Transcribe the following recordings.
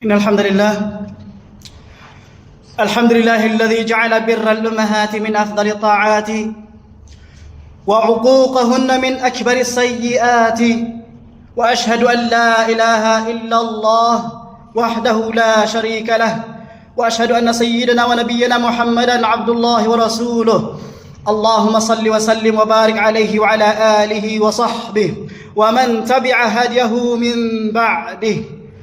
إن الحمد لله الذي جعل بر الأمهات من أفضل الطاعات وعقوقهن من أكبر السيئات، وأشهد أن لا إله إلا الله وحده لا شريك له، وأشهد أن سيدنا ونبينا محمدا عبد الله ورسوله. اللهم صل وسلم وبارك عليه وعلى آله وصحبه ومن تبع هديه من بعده.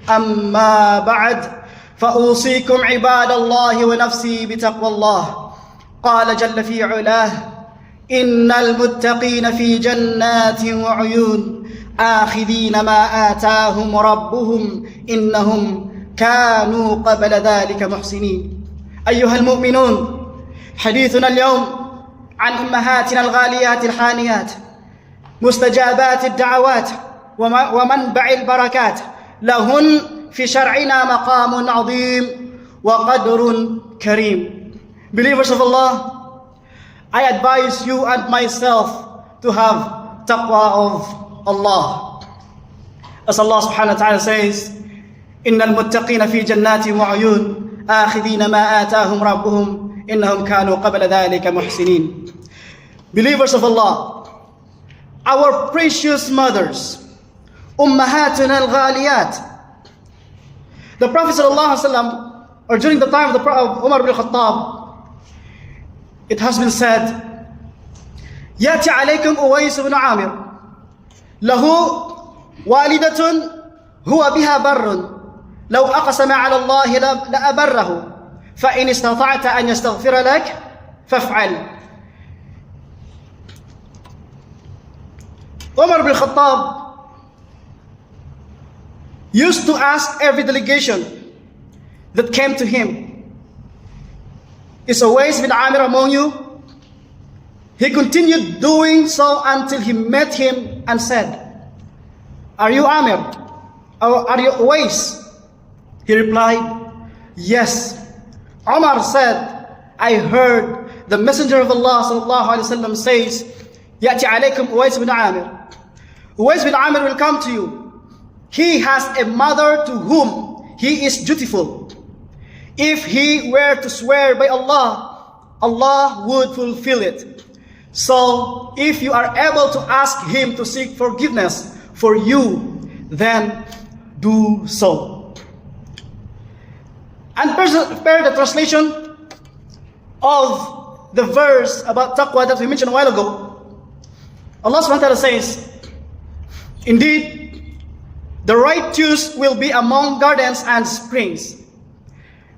أما بعد، فأوصيكم عباد الله ونفسي بتقوى الله. قال جل في علاه: إن المتقين في جنات وعيون آخذين ما آتاهم ربهم إنهم كانوا قبل ذلك محسنين. أيها المؤمنون، حديثنا اليوم عن أمهاتنا الغاليات الحانيات، مستجابات الدعوات ومنبع البركات. لهن في شرعنا مقام عظيم وقدر كريم. Believers of Allah, I advise you and myself to have taqwa of Allah. As Allah subhanahu wa ta'ala says, إن المتقين في جنات وعيون آخذين ما آتاهم ربهم إنهم كانوا قبل ذلك محسنين. Believers of Allah, our precious mothers, Ummahatuna al-Ghaliyat. The Prophet sallallahu alaihi wasallam, or during the time of Umar bin Khattab, it has been said, يأتي عليكم أويس بن عامر له والدة هو بها بر لو أقسم على الله لأبره فإن استطعت أن يستغفر لك فافعل. Umar bin Khattab used to ask every delegation that came to him, "Is Uwais bin Amir among you?" He continued doing so until he met him and said, "Are you Amir? Or are you Uwais?" He replied, "Yes." Umar said, "I heard the Messenger of Allah sallallahu alaihi wasallam says, يأتي عليكم Uwais bin Amir. Uwais bin Amir will come to you. He has a mother to whom he is dutiful. If he were to swear by Allah, Allah would fulfill it. So if you are able to ask him to seek forgiveness for you, then do so." And per the translation of the verse about taqwa that we mentioned a while ago, Allah subhanahu wa ta'ala says, "Indeed, the righteous will be among gardens and springs,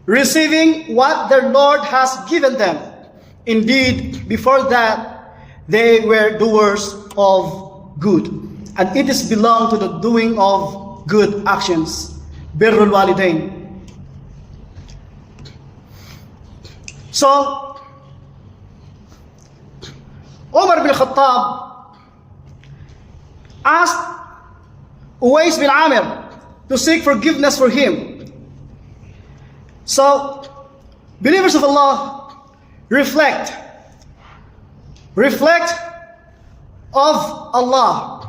receiving what their Lord has given them. Indeed, before that, they were doers of good, and it is belong to the doing of good actions." Birrul walidain. So, Umar bin Khattab asked Uwais bin Amir to seek forgiveness for him. So, believers of Allah, reflect of Allah,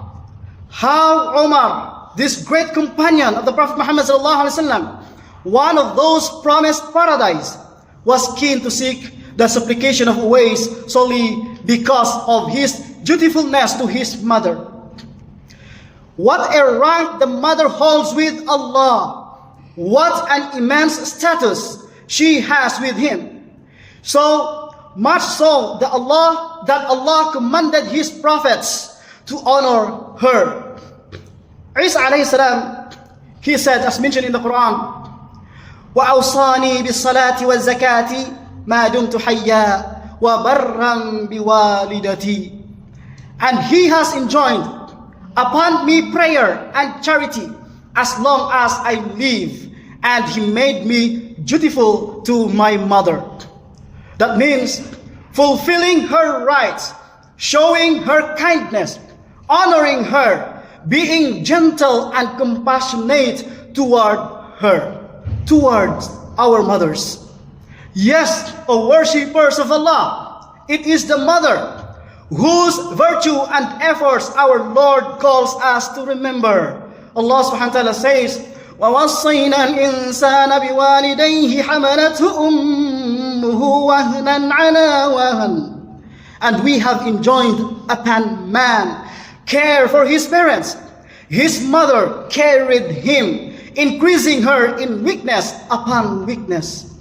how Umar, this great companion of the Prophet Muhammad sallallahu alaihi wasallam, one of those promised paradise, was keen to seek the supplication of Uwais solely because of his dutifulness to his mother. What a rank the mother holds with Allah. What an immense status she has with him. So much so that Allah commanded his prophets to honor her. Isa alayhi salam, he said, as mentioned in the Quran, وَأَوْصَانِي بِالصَّلَاةِ وَالزَّكَاةِ مَا دُمْتُ حَيًّا وَبَرًّا بِوَالِدَتِي. And he has enjoined upon me prayer and charity as long as I live, and he made me dutiful to my mother. That means fulfilling her rights, showing her kindness, honoring her, being gentle and compassionate towards our mothers. Yes, O worshippers of Allah, it is the mother whose virtue and efforts our Lord calls us to remember. Allah subhanahu wa ta'ala says, ووصينا الإنسان بوالديه حملته أمه وهنا على وهن. And we have enjoined upon man care for his parents. His mother carried him, increasing her in weakness upon weakness.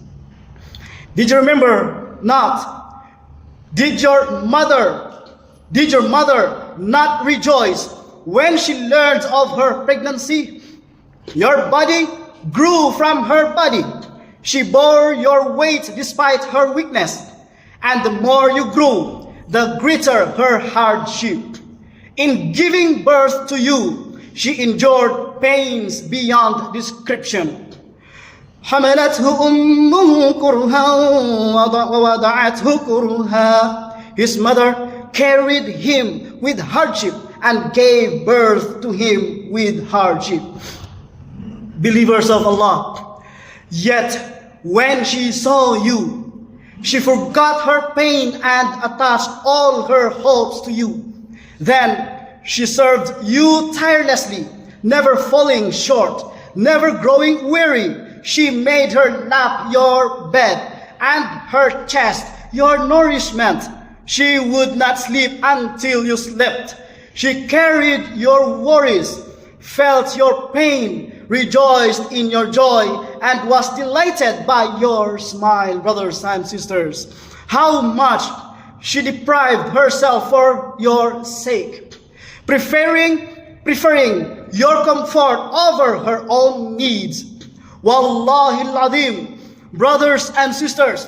Did you remember not? Did your mother not rejoice when she learned of her pregnancy? Your body grew from her body. She bore your weight despite her weakness. And the more you grew, the greater her hardship. In giving birth to you, she endured pains beyond description. حملته أمه كرها ووضعته كرها. His mother carried him with hardship and gave birth to him with hardship. Believers of Allah, yet when she saw you, she forgot her pain and attached all her hopes to you. Then she served you tirelessly, never falling short, never growing weary. She made her lap your bed and her chest your nourishment. She would not sleep until you slept. She carried your worries, felt your pain, rejoiced in your joy, and was delighted by your smile. Brothers and sisters, how much she deprived herself for your sake, preferring your comfort over her own needs. Wallahi al-Azim, brothers and sisters,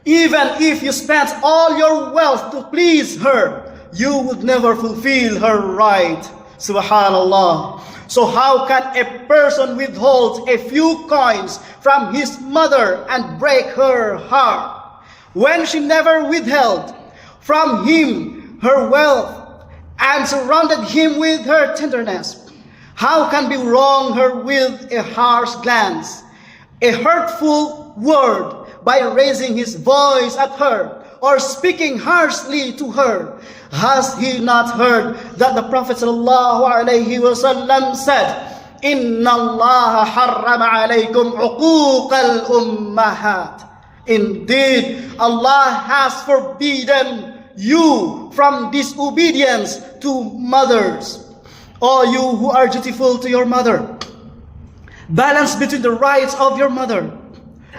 even if you spent all your wealth to please her, you would never fulfill her right. Subhanallah. So how can a person withhold a few coins from his mother and break her heart, when she never withheld from him her wealth and surrounded him with her tenderness? How can we wrong her with a harsh glance, a hurtful word, by raising his voice at her or speaking harshly to her? Has he not heard that the Prophet ﷺ said, Inna Allah harrama alaykum uquq al-ummahat. Indeed, Allah has forbidden you from disobedience to mothers. O you who are dutiful to your mother, balance between the rights of your mother,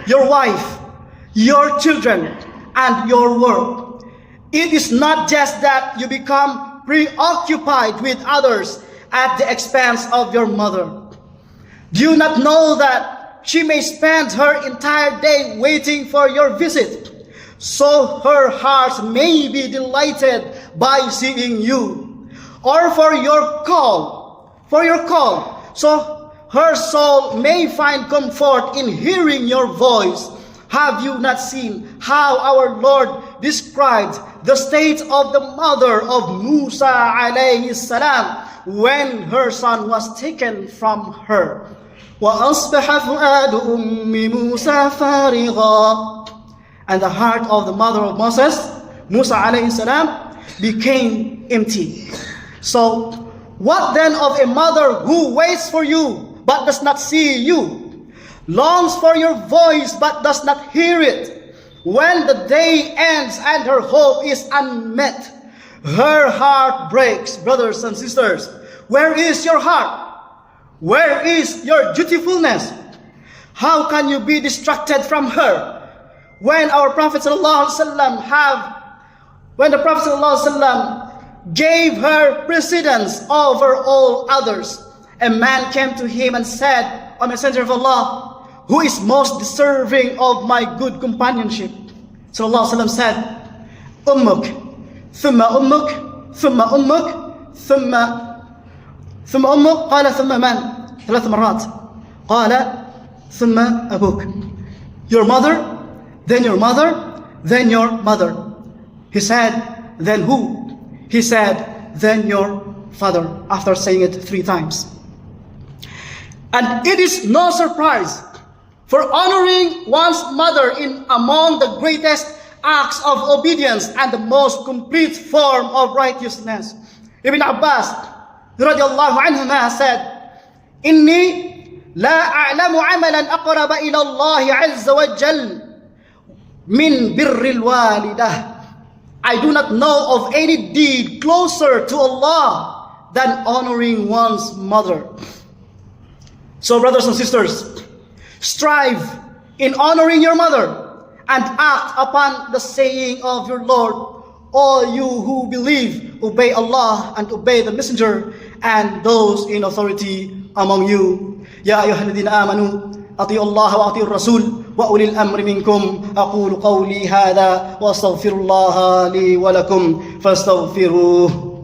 your wife, your children, and your work. It is not just that you become preoccupied with others at the expense of your mother. Do you not know that she may spend her entire day waiting for your visit, so her heart may be delighted by seeing you, or for your call, so her soul may find comfort in hearing your voice? Have you not seen how our Lord described the state of the mother of Musa alayhi salam when her son was taken from her? وَأَصْبَحَ فُؤَادُ أُمِّ مُوسَى فَارِغًا. And the heart of the mother of Moses, Musa alayhi salam, became empty. So, what then of a mother who waits for you but does not see you, longs for your voice but does not hear it? When the day ends and her hope is unmet, her heart breaks. Brothers and sisters, where is your heart? Where is your dutifulness? How can you be distracted from her when our Prophet ﷺ gave her precedence over all others? A man came to him and said, O Messenger of Allah, who is most deserving of my good companionship? Sallallahu Alaihi Wasallam said, Ummuk, thumma ummuk, thumma ummuk, ثم أمك قال ثم من 3 مرات قال ثم أبوك. Your mother, then your mother, then your mother. He said, then who? He said, then your father, after saying it 3 times. And it is no surprise, for honoring one's mother in among the greatest acts of obedience and the most complete form of righteousness. Ibn Abbas radiallahu anhuma said, Inni لا أعلم عملا أقرب إلى الله عز وجل من بر الوالدة. I do not know of any deed closer to Allah than honoring one's mother. So brothers and sisters, strive in honoring your mother and act upon the saying of your Lord. All you who believe, obey Allah and obey the Messenger and those in authority among you. يا أيها الذين آمنوا أطيعوا الله وأطيعوا الرسول وأولي الأمر منكم. أقول قولي هذا وأستغفر الله لي ولكم فاستغفروه